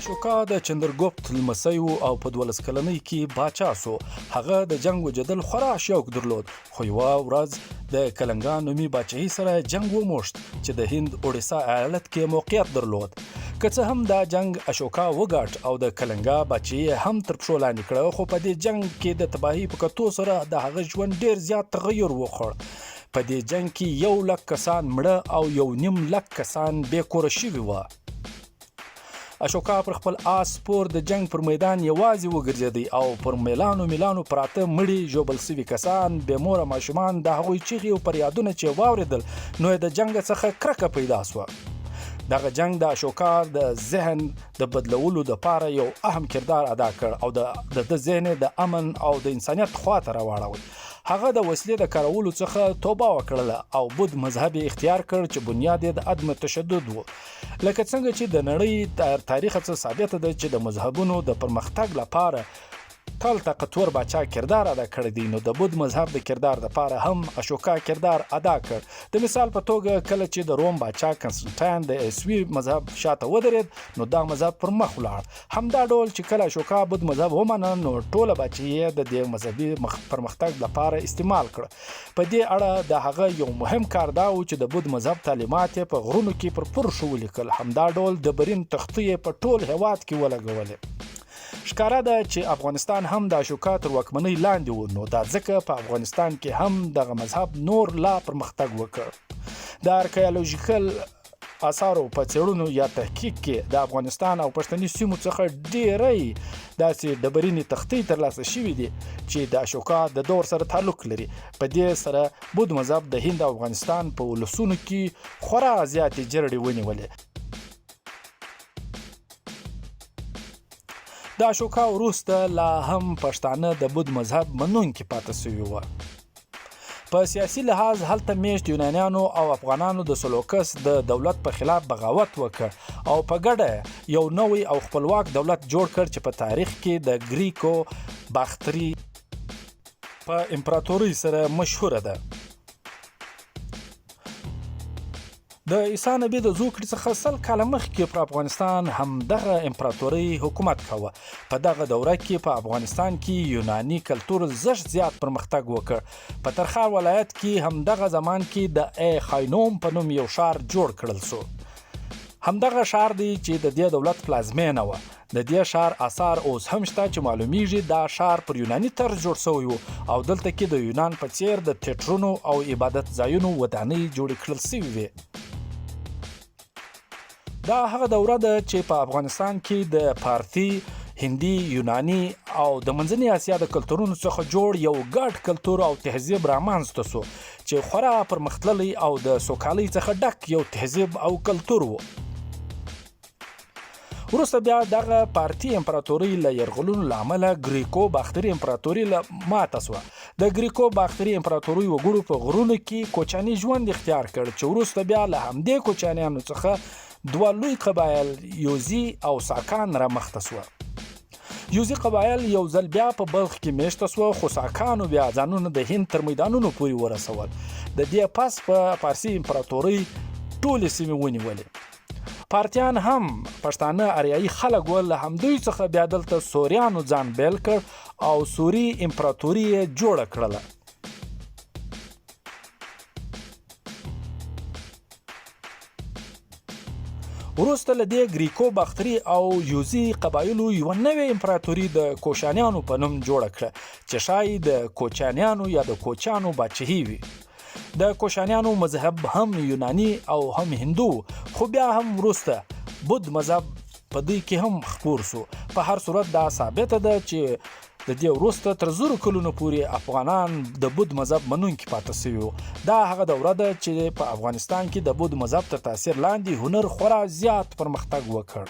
اشوکا د چندرګوپت لمسی و او په 12 کلنۍ کې باچا سو. هغه د جنگ و جدل خورا شوق درلود، خو یوه ورځ د کلنګا نومي باچاهي سره جنگ وموشت چې د هند اوډیسا ایالت کې موقعیت درلود. که څه هم دا جنگ اشوکا وګاټ او د کلنګا باچاهي هم تر پښو لاندې کړه، خو په دې جنگ کې د تباهي په کتو سره د هغه ژوند ډیر زیات تغیر وکړ. په دې جنگ کې 1 لک کسان مړه او 1.5 لک کسان بې کوره شوي وه. اشوکا پر خپل آس سپور د جنگ پر میدان یوازې وګرځېدی او پر میلانو پراته مړي ژوبل سوي کسان، بې موره ماشومان، د هغوی چیغې او فریادونه چې واورېدل، نو د جنگ څخه کرکه پیدا سوه. دغه جنگ د اشوکا د ذهن د بدلولو دپاره یو اهم کردار ادا کړ او د ذهن د امن او د انسانیت خواته راواړوي. هغه د وسلې د کارولو څخه توبه وکړله او بود مذهب اختیار کړ چې بنیاد یې د عدم تشدد و. لکه څنګه چې د نړۍ تاریخ څخه ثابته ده چې د مذهبونو د پرمختګ لپاره تل طاقتور باچا کردار ادا کړی دی، نو د بود مذهب د کردار لپاره هم اشوکا کردار ادا کړ. د مثال په توګه کله چې د روم باچا کنسټنټاین د عیسوي مذهب شاته ودرېد، نو دا مذهب پر مخ ولاړ. همدا ډول چې کله اشوکا بود مذهب ومنه، نو ټوله باچاهي د دې مذهبي پرمختګ لپاره استعمال کړ. په دې اړه د هغه یو مهم کار دا و چې د بود مذهب تعلیمات یې په غرونو کې پر پرشو ولیکل. همدا ډول د برین تختې یې په ټول هېواد کې ولګولې. ښکاره ده چې افغانستان هم د اشوکا تر واکمنۍ لاندې و، نو دا ځکه په افغانستان کې هم دغه مذهب نور لا پرمختګ وکړ. د ارکیالوژیکل آثارو په څېړنو یا تحقیق کې د افغانستان او پښتني سیمو څخه ډېری داسې ډبرینې تختې ترلاسه شوي دي چې د اشوکا د دور سره تعلق لري. په دې سره بود مذهب د هند او افغانستان په ولسونو کې خورا زیاتې جرړې ونیولې. د اشوکا وروسته لا هم پښتانه د بود مذهب منونکي پاتې سوي وه. په سیاسي لحاظ هلته میشت یونانیانو او افغانانو د سلوکس د دولت په خلاف بغاوت وکړ او په ګډه یو نوی او خپلواک دولت جوړ کړ چې په تاریخ کې د ګریکو باختري په امپراتورۍ سره مشهوره ده. د عیسی نبی د زوکړې څخه 100 کاله مخکې پر افغانستان همدغه امپراتورۍ حکومت کوه. په دغه دوره کې په افغانستان کې یوناني کلتور زیات پرمختګ وکړ. په ترخار ولایت کې همدغه زمان کې د ای خاینوم په نوم یو ښار جوړ کړل سو. همدغه ښار دی چې د دې دولت پلازمینه وه. د دې ښار آثار اوس هم شته چې معلومیږي دا ښار پر یوناني طرز جوړ شوی و او دلته کې د یونان په څیر د تیټرونو او عبادت ځایونو ودانۍ جوړې کړل شوې وې. دا هغه دوره ده چې په افغانستان کې د پارثي، هندي، یوناني او د منځنۍ اسیا د کلتورونو څخه جوړ یو ګډ کلتور او تهذیب رامنځته سو چې خورا پرمختللی او د سوکالۍ څخه ډک یو تهذیب او کلتور و. وروسته بیا دغه پارتي امپراتورۍ له یرغلونو له امله ګریکو باختري امپراتورۍ ماته سوه. د ګریکو باختري امپراتورۍ وګړو په غرونو کې کوچني ژوند اختیار کړ چې وروسته بیا له همدې کوچنیانو څخه 2 لوی قبایل یوزي او ساکان را مخته سوه. یوزي قبایل یو ځل بیا په بلخ کې میشته سوه، خو ساکانو بیا ځانونه د هند تر میدانونو پورې ورسول. د دې پس په پارسي امپراتورۍ ټولې سیمې ونیولې. پارتیان هم پښتانه اریایي خلک ول، له همدوی څخه بیا دلته سوریانو ځان بیل کړ او سوري امپراتوري یې جوړه کړله. وروسته له دې ګریکو باختري او یوزي قبایلو یوه نوې امپراتوري د کوشانیانو په نوم جوړه کړه چې ښایي د کوچانیانو یا د کوچانو باچاهي وي. د کوشانیانو مذهب هم یوناني او هم هندو، خو بیا هم وروسته بود مذهب په دوی کې هم خپور سو. په هر صورت دا ثابته ده چې د دې وروسته تر 100 کلونو پورې افغانان د بود مذهب منونکي پاتې سوي وو. دا هغه دوره ده چې په افغانستان کې د بود مذهب تر تاثیر لاندې هنر خورا زیات پرمختګ وکړ.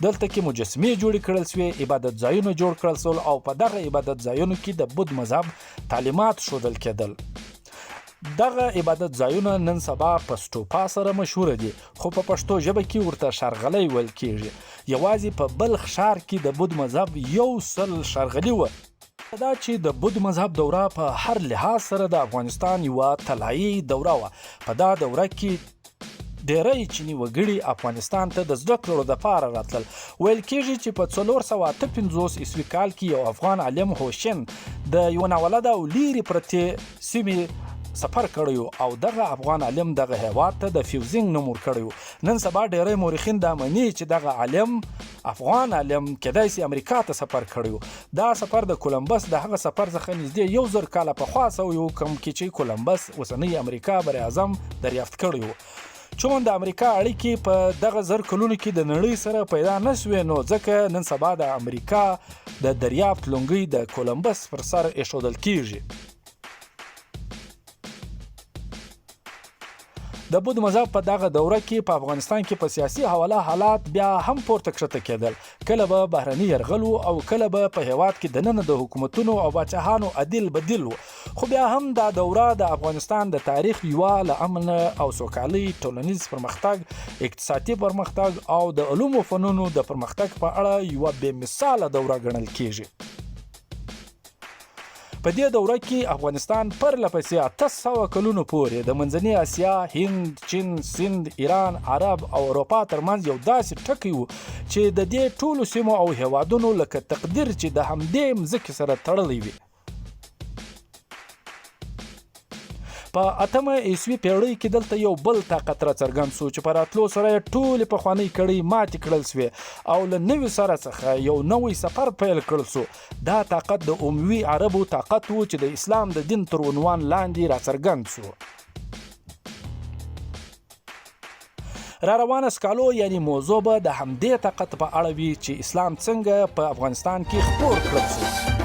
دلته کې مجسمې جوړې کړل سوې، عبادت ځایونه جوړ کړل سول او په دغه عبادت ځایونو کې د بود مذهب تعلیمات ښودل کېدل. دغه عبادت ځایونه نن سبا په سټوپا سره مشهوره دي، خو په پښتو ژبه کې ورته شارغلۍ ویل کیږي. یوازې په بلخ ښار کې د بود مذهب 100 شارغلي وه. دا چې د بود مذهب دوره په هر لحاظ سره د افغانستان یوه طلایي دوره وه. په دا دوره کې ډیری چینی وګړي افغانستان ته د زده کړو دپاره راتلل. ویل کېږي چې په 458 عیسوي کال کې یو افغان عالم هوشین د یوه ناولده او لیرې پرتې سیمې سفر کړی او دغه افغان عالم دغه هیواد ته د فیوزینګ نوم ورکړی. نن سبا ډیری مورخین دا مني چې دغه عالم افغان عالم کیدای سي امریکا ته سفر کړی. دا سفر د کولمبس د هغه سفر څخه نږدې 1000 کاله پخوا سوی و، کوم کې چې کولمبس اوسنۍ امریکا بر اعظم دریافت کړی و. چون د امریکا اړیکې په دغه 1000 کلونو کې د نړۍ سره پیدا نه شوې، نو ځکه نن سبا د امریکا د دریافت لونګۍ د کولمبس پر سر ایښودل کیږي. د بود مذهب په دغه دوره کې په افغانستان کې په سیاسي حواله حالات بیا هم پورته کښته کېدل. کله به بهرني یرغل او کله به په هیواد کې دننه د حکومتونو او باچاهانو عدل بدل و. خو بیا هم دا دوره د افغانستان د تاریخ یوه له امن او سوکالۍ، ټولنیز پرمختګ، اقتصادي پرمختګ او د علومو فنونو د پرمختګ په اړه یوه بې مثاله دوره ګڼل کېږي. په دې دوره کې افغانستان پرله پسې 800 کلونو پورې د منځنۍ اسیا، هند، چین، سند، ایران، عرب او اروپا ترمنځ یو داسې ټکی و چې د دې ټولو سیمو او هیوادونو لکه تقدیر چې د همدې مځکې سره تړلی وي. په 8مه عیسوي پیړۍ کې دلته یو بل طاقت راڅرګند شو چې په راتلو سره یې ټولې پخوانۍ کړۍ ماتې کړل سوې او له نوي سره څخه یو نوی سفر پیل کړل سو. دا طاقت د عمومي عربو طاقت و چې د اسلام د دین تر عنوان لاندې راڅرګند سو. را روانه سکالو یعنی موضوع به د همدې طاقت په اړه وي چې اسلام څنګه په افغانستان کې خپور کړل سو.